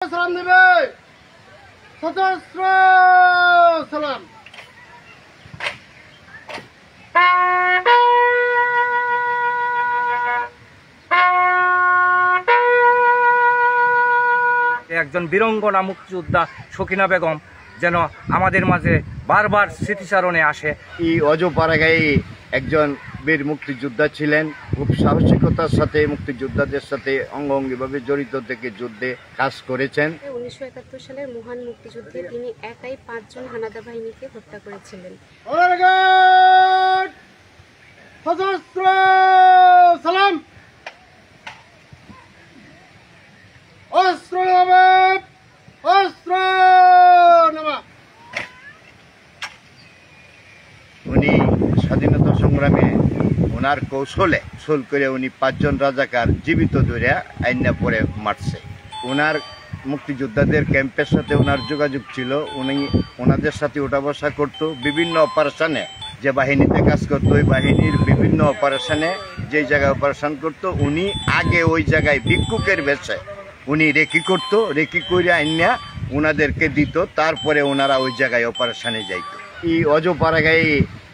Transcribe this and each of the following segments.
সালাম দিবে সশস্ত্র সালাম। একজন বীরঙ্গনা মুক্তিযোদ্ধা সকিনা বেগম যেন আমাদের মাঝে বারবার স্মৃতিচারণে আসে। এই অজপাড়াগাঁয়ে একজন বীর মুক্তিযোদ্ধা ছিলেন, খুব সাহসিকতার সাথে মুক্তিযোদ্ধাদের সাথে অঙ্গাঙ্গিভাবে জড়িত থেকে যুদ্ধে কাজ করেছেন। 1971 সালের মহান মুক্তিযুদ্ধে তিনি একাই 5 জন হানাদার বাহিনীকে হত্যা করেছিলেন। সশস্ত্র সালাম। অস্ত্র নামা, অস্ত্র নামা। উনি স্বাধীনতা সংগ্রামে ওনার কৌশলে করে উনি 5 জন রাজাকার জীবিত ধরে আইনা পরে মারছে। ওনার মুক্তিযোদ্ধাদের ক্যাম্পের সাথে ওনার যোগাযোগ ছিল, উনি ওনাদের সাথে ওঠা বসা করতো। বিভিন্ন অপারেশনে যে বাহিনীতে কাজ করতো, ওই বাহিনীর বিভিন্ন অপারেশনে যে জায়গায় অপারেশন করতো, উনি আগে ওই জায়গায় ভিক্ষুকের বেশে উনি রেকি করতো, রেকি করে আইনা ওনাদেরকে দিত, তারপরে ওনারা ওই জায়গায় অপারেশনে যাইত। এই অজপাড়াগাঁয়ে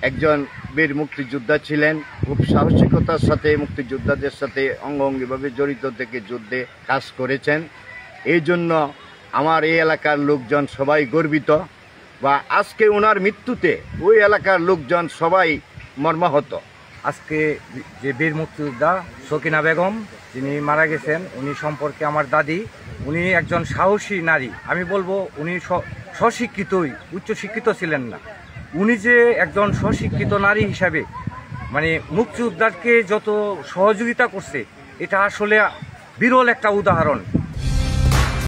একজন বীর মুক্তিযোদ্ধা ছিলেন, খুব সাহসিকতার সাথে মুক্তিযোদ্ধাদের সাথে অঙ্গাঙ্গিভাবে জড়িত থেকে যুদ্ধে কাজ করেছেন। এই জন্য আমার এই এলাকার লোকজন সবাই গর্বিত, বা আজকে ওনার মৃত্যুতে ওই এলাকার লোকজন সবাই মর্মাহত। আজকে যে বীর মুক্তিযোদ্ধা সকিনা বেগম যিনি মারা গেছেন, উনি সম্পর্কে আমার দাদি, উনি একজন সাহসী নারী। আমি বলবো উনি স্বশিক্ষিতই, উচ্চশিক্ষিত ছিলেন না। উনি যে একজন স্বশিক্ষিত নারী হিসাবে মানে মুক্তিযোদ্ধাকে যত সহযোগিতা করছে, এটা আসলে বিরল একটা উদাহরণ।